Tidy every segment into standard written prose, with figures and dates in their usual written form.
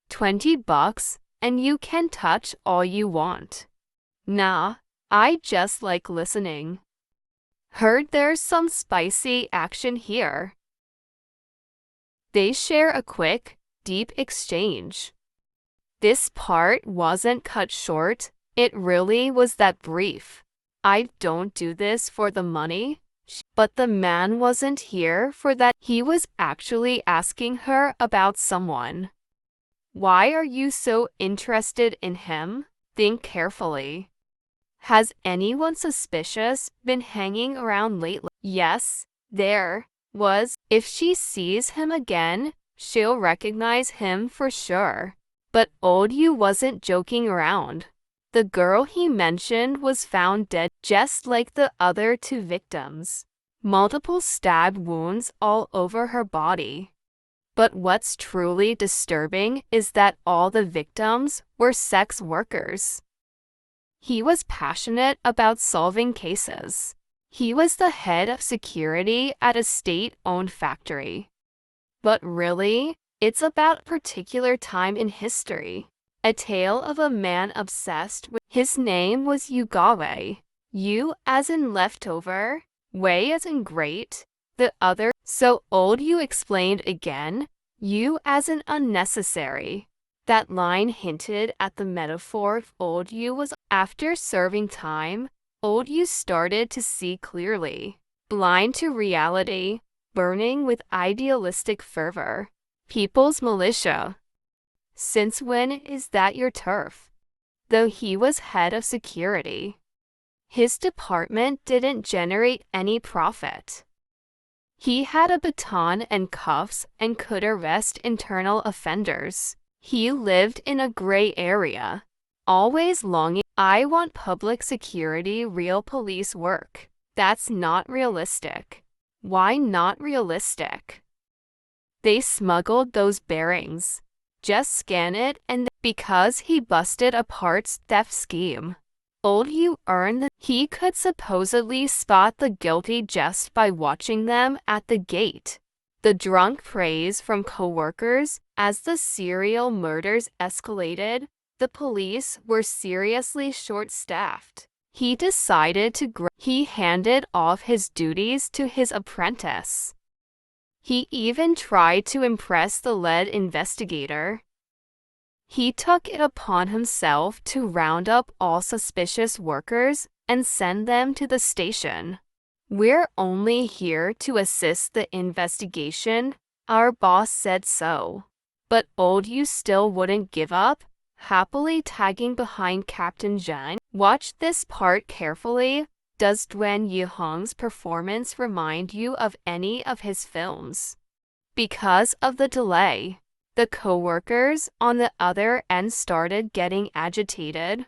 $20 and you can touch all you want. Nah, I just like listening. Heard there's some spicy action here. They share a quick, deep exchange. This part wasn't cut short, it really was that brief. I don't do this for the money. But the man wasn't here for that. He was actually asking her about someone. Why are you so interested in him? Think carefully. Has anyone suspicious been hanging around lately? Yes, there was. If she sees him again, she'll recognize him for sure. But old Yu wasn't joking around. The girl he mentioned was found dead, just like the other two victims. Multiple stab wounds all over her body. But what's truly disturbing is that all the victims were sex workers. He was passionate about solving cases. He was the head of security at a state-owned factory. But really, it's about a particular time in history. A tale of a man obsessed with. His name was Yugawe. Yu as in leftover, Wei as in great, the other. So old Yu explained again, Yu as in unnecessary. That line hinted at the metaphor old Yu was. After serving time, old Yu started to see clearly. Blind to reality, burning with idealistic fervor. People's militia. Since when is that your turf? Though he was head of security, his department didn't generate any profit. He had a baton and cuffs and could arrest internal offenders. He lived in a gray area, always longing. I want public security, real police work. That's not realistic. Why not realistic? They smuggled those bearings. Just scan it and because he busted a parts theft scheme. Old Yu earned that he could supposedly spot the guilty just by watching them at the gate. The drunk praise from coworkers as the serial murders escalated, the police were seriously short-staffed. He decided to he handed off his duties to his apprentice. He even tried to impress the lead investigator. He took it upon himself to round up all suspicious workers and send them to the station. We're only here to assist the investigation, our boss said so. But old Yu still wouldn't give up, happily tagging behind Captain Zhang. Watch this part carefully. Does Duan Yihong's performance remind you of any of his films? Because of the delay, the coworkers on the other end started getting agitated.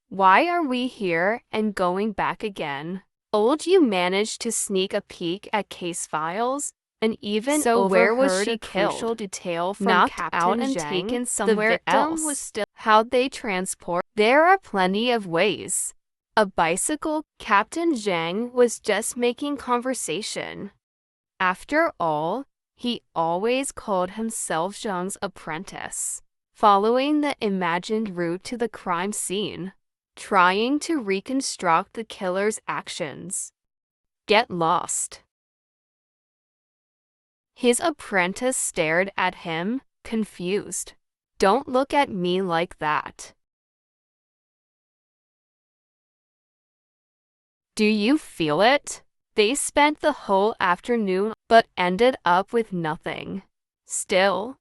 Why are we here and going back again? Old Yu managed to sneak a peek at case files and even So where was overheard she a crucial killed? detail from Knocked Captain out and Zhang. taken somewhere The victim else. was still. How'd they transport? There are plenty of ways. A bicycle. Captain Zhang was just making conversation. After all, he always called himself Zhang's apprentice, following the imagined route to the crime scene, trying to reconstruct the killer's actions. Get lost. His apprentice stared at him, confused. Don't look at me like that. Do you feel it? They spent the whole afternoon but ended up with nothing. Still,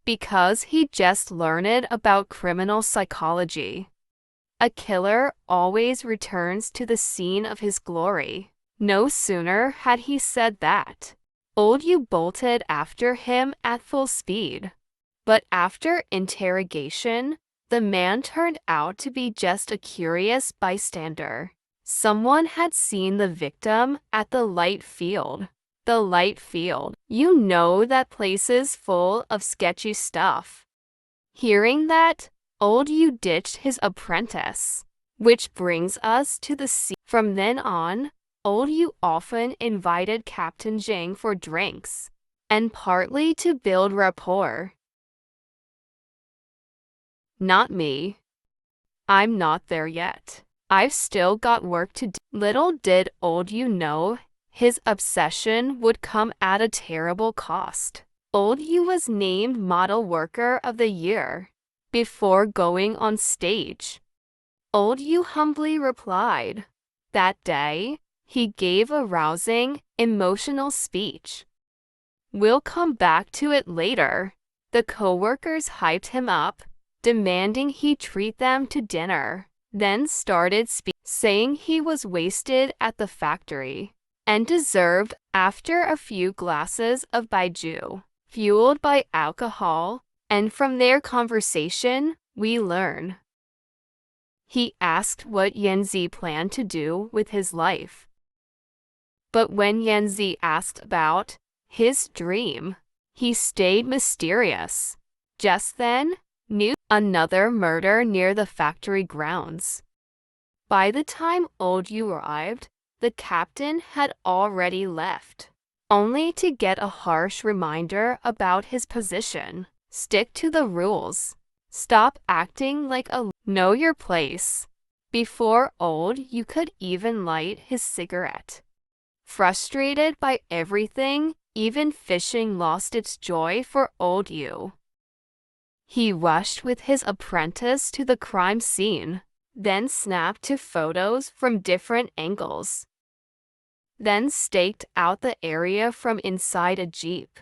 because he just learned about criminal psychology. A killer always returns to the scene of his glory. No sooner had he said that, old Yu bolted after him at full speed. But after interrogation, the man turned out to be just a curious bystander. Someone had seen the victim at the light field. The light field. You know that place is full of sketchy stuff. Hearing that, old Yu ditched his apprentice. Which brings us to the scene. From then on, old Yu often invited Captain Zhang for drinks, and partly to build rapport. Not me. I'm not there yet. I've still got work to do. Little did old you know, his obsession would come at a terrible cost. Old you was named Model Worker of the Year before going on stage. Old you humbly replied. That day, he gave a rousing, emotional speech. We'll come back to it later. The coworkers hyped him up, demanding he treat them to dinner, then started saying he was wasted at the factory and deserved after a few glasses of baijiu, fueled by alcohol, and from their conversation, we learn. He asked what Yanzi planned to do with his life. But when Yanzi asked about his dream, he stayed mysterious. Just then, knew another murder near the factory grounds. By the time old you arrived, the captain had already left, only to get a harsh reminder about his position. Stick to the rules. Stop acting like a know your place. Before old you could even light his cigarette. Frustrated by everything, even fishing lost its joy for old you. He rushed with his apprentice to the crime scene, then snapped two photos from different angles. Then staked out the area from inside a jeep.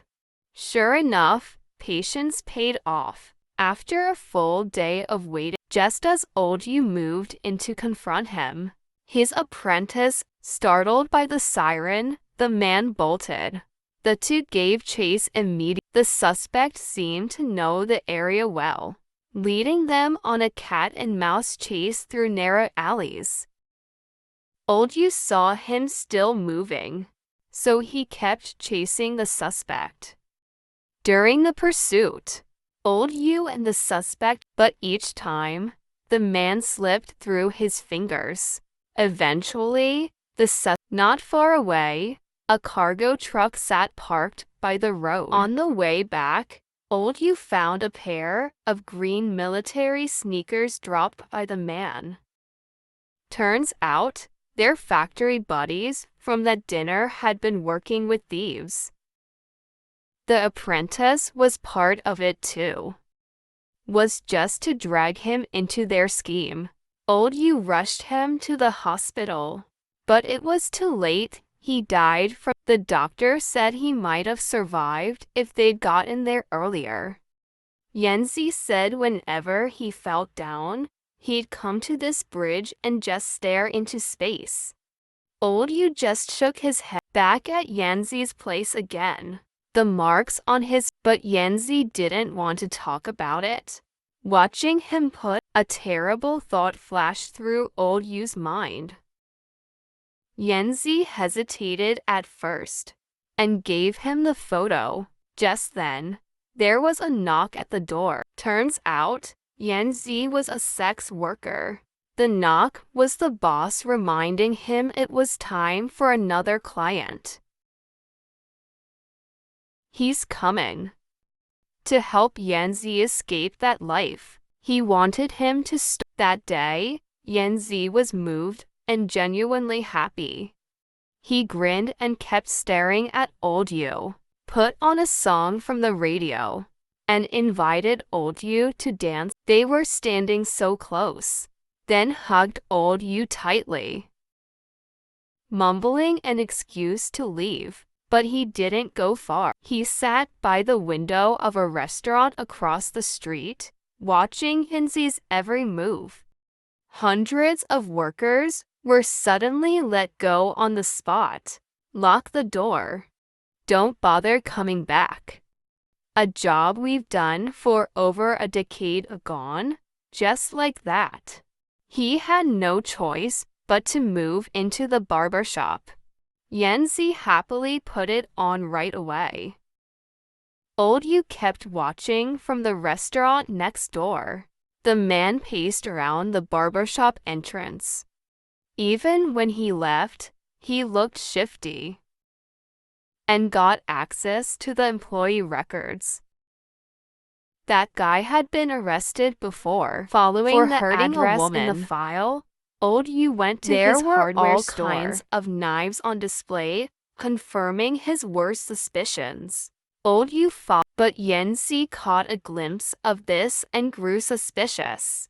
Sure enough, patience paid off. After a full day of waiting, just as old you moved in to confront him, his apprentice, startled by the siren, the man bolted. The two gave chase immediately. The suspect seemed to know the area well, leading them on a cat-and-mouse chase through narrow alleys. Old you saw him still moving, so he kept chasing the suspect. During the pursuit, old you and the suspect, but each time, the man slipped through his fingers. Eventually, not far away, a cargo truck sat parked by the road. On the way back, old you found a pair of green military sneakers dropped by the man. Turns out, their factory buddies from that dinner had been working with thieves. The apprentice was part of it too. Was just to drag him into their scheme. Old you rushed him to the hospital, but it was too late. He died from. The doctor said he might have survived if they'd gotten there earlier. Yanzi said whenever he felt down, he'd come to this bridge and just stare into space. Old you just shook his head. Back at Yanzi's place again. The marks on his, but Yanzi didn't want to talk about it. Watching him put, a terrible thought flashed through old you's mind. Yanzi hesitated at first, and gave him the photo. Just then, there was a knock at the door. Turns out, Yanzi was a sex worker. The knock was the boss reminding him it was time for another client. He's coming. To help Yanzi escape that life, he wanted him to stop. That day, Yanzi was moved and genuinely happy. He grinned and kept staring at old you, put on a song from the radio, and invited old you to dance. They were standing so close, then hugged old you tightly, mumbling an excuse to leave. But he didn't go far. He sat by the window of a restaurant across the street, watching Yanzi's every move. Hundreds of workers were suddenly let go on the spot. Lock the door. Don't bother coming back. A job we've done for over a decade gone, just like that. He had no choice but to move into the barber shop. Yanzi happily put it on right away. Old you kept watching from the restaurant next door. The man paced around the barbershop entrance. Even when he left, he looked shifty and got access to the employee records. That guy had been arrested before following for the hurting a address woman. in the file. Old Yu went to There his were hardware all store, kinds of knives on display, confirming his worst suspicions. Old Yu fought, but Yanzi caught a glimpse of this and grew suspicious.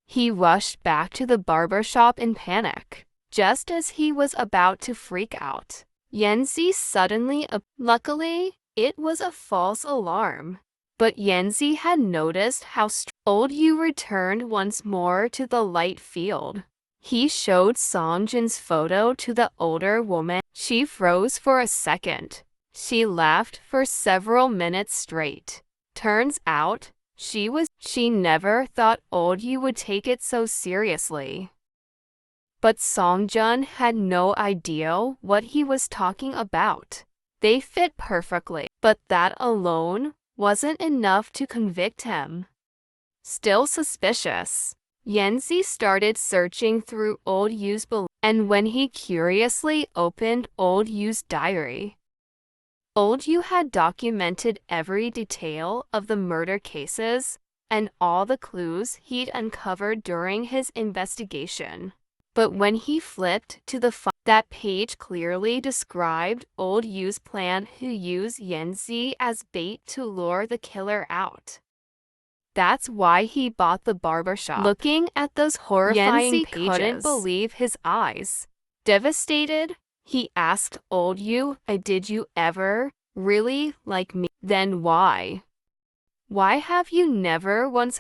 He rushed back to the barber shop in panic. Just as he was about to freak out, Yanzi suddenly luckily, it was a false alarm. But Yanzi had noticed how Old Yu returned once more to the light field. He showed Songjin's photo to the older woman. She froze for a second. She laughed for several minutes straight. Turns out, she never thought Old Yu would take it so seriously. But Songjun had no idea what he was talking about. They fit perfectly, but that alone wasn't enough to convict him. Still suspicious, Yanzi started searching through Old Yu's belongings, and when he curiously opened Old Yu's diary, Old Yu had documented every detail of the murder cases and all the clues he'd uncovered during his investigation. But when he flipped to the file, that page clearly described Old Yu's plan to use Yanzi as bait to lure the killer out. That's why he bought the barbershop. Looking at those horrifying pages, couldn't believe his eyes. Devastated, he asked Old Yu, "Did you ever really like me? Then why have you never once